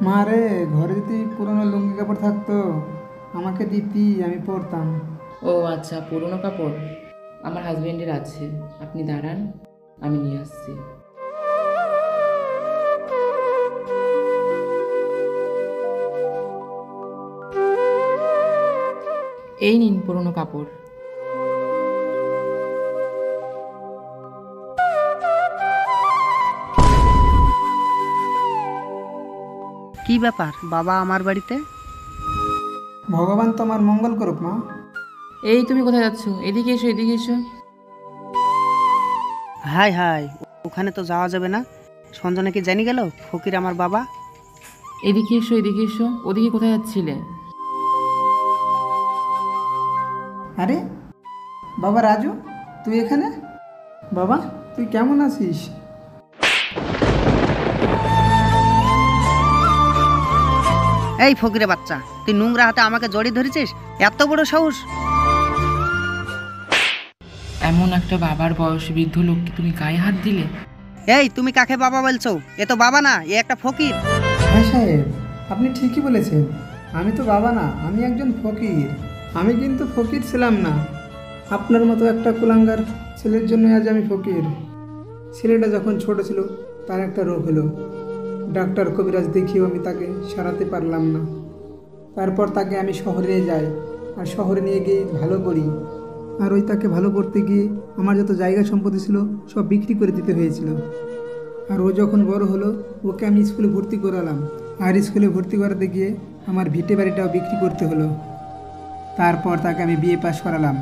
মা রে, ঘরে যদি পুরনো লুঙ্গি কাপড় থাকতো আমাকে দিতি, আমি পরতাম। ও আচ্ছা, পুরনো কাপড় আমার হাজবেন্ডের আছে, আপনি দাঁড়ান, আমি নিয়ে আসছি। এই নিন পুরনো কাপড়। কি ব্যাপার বাবা আমার বাড়িতে? ভগবান তো আমার মঙ্গল করুক মা। এই তুমি কোথায় যাচ্ছ? এদিকে এসো, এদিকে এসো। হাই হাই, ওখানে তো যাওয়া যাবে না। সঞ্জনা কি জানি গেল ফকির আমার বাবা? এদিকে এসো, এদিকে এসো। ওদিকে কোথায় যাচ্ছিলে? আরে বাবা রাজু, তুই এখানে? বাবা তুই কেমন আছিস? এই ফকিরে বাচ্চা, তুই নোংরা হাতে আমাকে জড়িয়ে ধরেছিস? এত বড় সাহস! এমন একটা বাবার বয়স বৃদ্ধ লোককে তুমি গায়ে হাত দিলে? এই তুমি কাকে বাবা বলছো? এ তো বাবা না, এ একটা ফকির। হ্যাঁ সাহেব, আপনি ঠিকই বলেছেন। আমি তো বাবা না, আমি একজন ফকির। আমি কিন্তু ফকির ছিলাম না। আপনার মতো একটা কুলাঙ্গার ছেলের জন্য আজ আমি ফকির। ছেলেটা যখন ছোট ছিল তার একটা রোগ হলো। ডাক্তার কবিরাজ দেখিয়েও আমি তাকে সারাতে পারলাম না। তারপর তাকে আমি শহরে যাই, আর শহরে নিয়ে গিয়ে ভালো করি। আর ওই তাকে ভালো করতে গিয়ে আমার যত জায়গা সম্পত্তি ছিল সব বিক্রি করে দিতে হয়েছিল। আর ও যখন বড় হলো ওকে আমি স্কুলে ভর্তি করালাম। আর স্কুলে ভর্তি করাতে গিয়ে আমার ভিটে বাড়িটাও বিক্রি করতে হলো। তারপর তাকে আমি বিএ পাশ করালাম।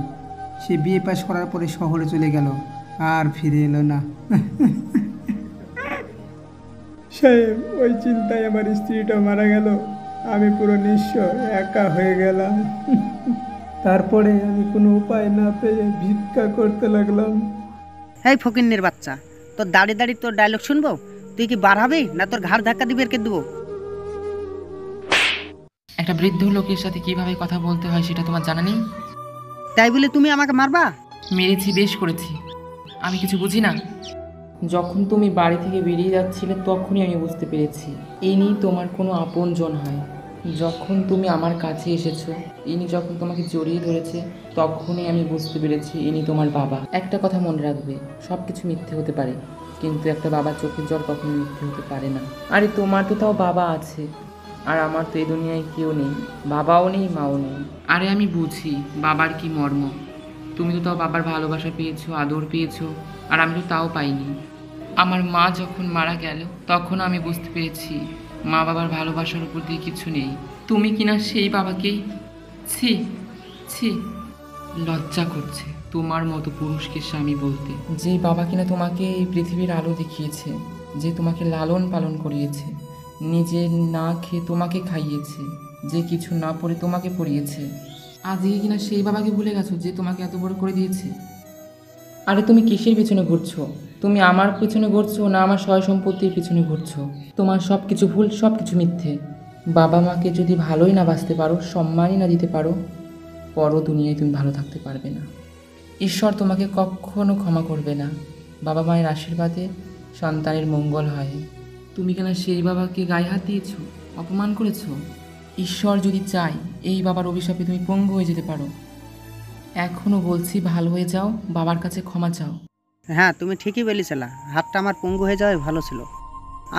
সে বিএ পাশ করার পরে শহরে চলে গেল, আর ফিরে এলো না। সাহেব, ওই চিন্তায় আমার স্ত্রীটা মারা গেল। আমি পুরো নিঃস্ব, একা হয়ে গেলাম। তারপরে আমি কোনো উপায় না পেয়ে ভিক্ষা করতে লাগলাম। এই ফকিন্নির বাচ্চা, তোর দাঁড়িয়ে দাঁড়িয়ে তোর ডায়লগ শুনবো? তুই কি বাড়াবি না তোর ঘাড় ধাক্কা দিবে এরকে দেবো? একটা বৃদ্ধ লোকের সাথে কিভাবে কথা বলতে হয় সেটা তোমার জানা নেই? তাই বলে তুমি আমাকে মারবা? মেরেছি, বেশ করেছি। আমি কিছু বুঝি না? যখন তুমি বাড়ি থেকে বেরিয়ে যাচ্ছিলে তখনই আমি বুঝতে পেরেছি ইনি তোমার কোনো আপনজন হয়। যখন তুমি আমার কাছে এসেছো, ইনি যখন তোমাকে জড়িয়ে ধরেছে, তখনই আমি বুঝতে পেরেছি ইনি তোমার বাবা। একটা কথা মনে রাখবে, সব কিছু মিথ্যে হতে পারে, কিন্তু একটা বাবার চোখের জল কখনো মিথ্যে হতে পারে না। আরে তোমার তো তাও বাবা আছে, আর আমার তো এই দুনিয়ায় কেউ নেই, বাবাও নেই, মাও নেই। আরে আমি বুঝি বাবার কি মর্ম। তুমি তো তাও বাবার ভালোবাসা পেয়েছো, আদর পেয়েছো, আর আমি তো তাও পাইনি। আমার মা যখন মারা গেল তখন আমি বুঝতে পেরেছি মা বাবার ভালোবাসার উপর দিয়ে কিছু নেই। তুমি কিনা সেই বাবাকেই, ছি ছি, লজ্জা করছে তোমার মতো পুরুষকে স্বামী বলতে। যে বাবা কিনা তোমাকে এই পৃথিবীর আলো দেখিয়েছে, যে তোমাকে লালন পালন করিয়েছে, নিজে না খেয়ে তোমাকে খাইয়েছে, যে কিছু না পড়ে তোমাকে পড়িয়েছে, আজকে কিনা সেই বাবাকে ভুলে গেছো যে তোমাকে এত বড় করে দিয়েছে। আরে তুমি কিসের পিছনে ঘুরছো? তুমি আমার পিছনে ঘুরছো না আমার সয় সম্পত্তির পিছনে ঘুরছো? তোমার সব কিছু ভুল, সব কিছু মিথ্যে। বাবা মাকে যদি ভালোই না বাঁচতে পারো, সম্মানই না দিতে পারো, পর দুনিয়ায় তুমি ভালো থাকতে পারবে না। ঈশ্বর তোমাকে কখনো ক্ষমা করবে না। বাবা মায়ের আশীর্বাদে সন্তানের মঙ্গল হয়। তুমি কেন সেই বাবাকে গায়ে হাত দিয়েছো, অপমান করেছো? ঈশ্বর যদি চায় এই বাবার অভিশাপে তুমি পঙ্গু হয়ে যেতে পারো। এখনো বলছি, ভালো হয়ে যাও, বাবার কাছে ক্ষমা চাও। হ্যাঁ, তুমি ঠিকই বলেছিলা, হাতটা আমার পঙ্গু হয়ে যাওয়াই ভালো ছিল।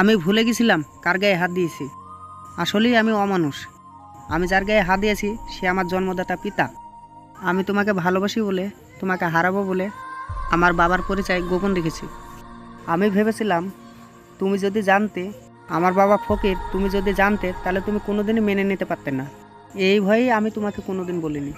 আমি ভুলে গেছিলাম কার গায়ে হাত দিয়েছি। আসলেই আমি অমানুষ। আমি যার গায়ে হাত দিয়েছি সে আমার জন্মদাতা পিতা। আমি তোমাকে ভালোবাসি বলে, তোমাকে হারাবো বলে আমার বাবার পরিচয় গোপন রেখেছি। আমি ভেবেছিলাম তুমি যদি জানতে আমার বাবা ফকির, তুমি যদি জানতে তাহলে তুমি কোনোদিনই মেনে নিতে পারতে না। এই ভয়েই আমি তোমাকে কোনোদিন বলিনি।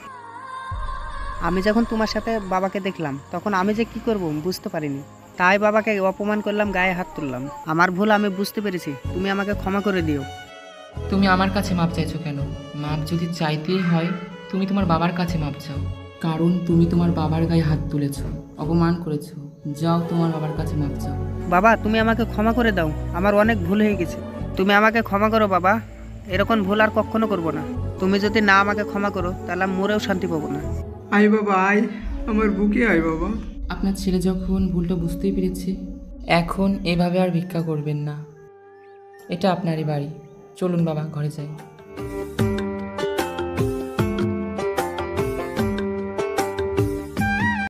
আমি যখন তোমার সাথে বাবাকে দেখলাম তখন আমি যে কি করব বুঝতে পারিনি, তাই বাবাকে অপমান করলাম, গায়ে হাত তুললাম। আমার ভুল আমি বুঝতে পেরেছি, তুমি আমাকে ক্ষমা করে দিও। তুমি আমার কাছে মাপ চাইছো কেন? মাপ যদি চাইতেই হয় তুমি তোমার বাবার কাছে মাপ চাও, কারণ তুমি তোমার বাবার গায়ে হাত তুলেছো, অপমান করেছো। যাও তোমার বাবার কাছে মাপ চাও। বাবা তুমি আমাকে ক্ষমা করে দাও, আমার অনেক ভুল হয়ে গেছে। তুমি আমাকে ক্ষমা করো বাবা, এরকম ভুল আর কখনো করবো না। তুমি যদি না আমাকে ক্ষমা করো তাহলে আমি মরেও শান্তি পাবো না। আয় বাবা আয়, আমার বুকে আয় বাবা। আপনার ছেলে যখন ভুলটা বুঝতেই পেরেছে, এখন এভাবে আর ভিক্ষা করবেন না। এটা আপনারই বাড়ি, চলুন বাবা ঘরে যাই।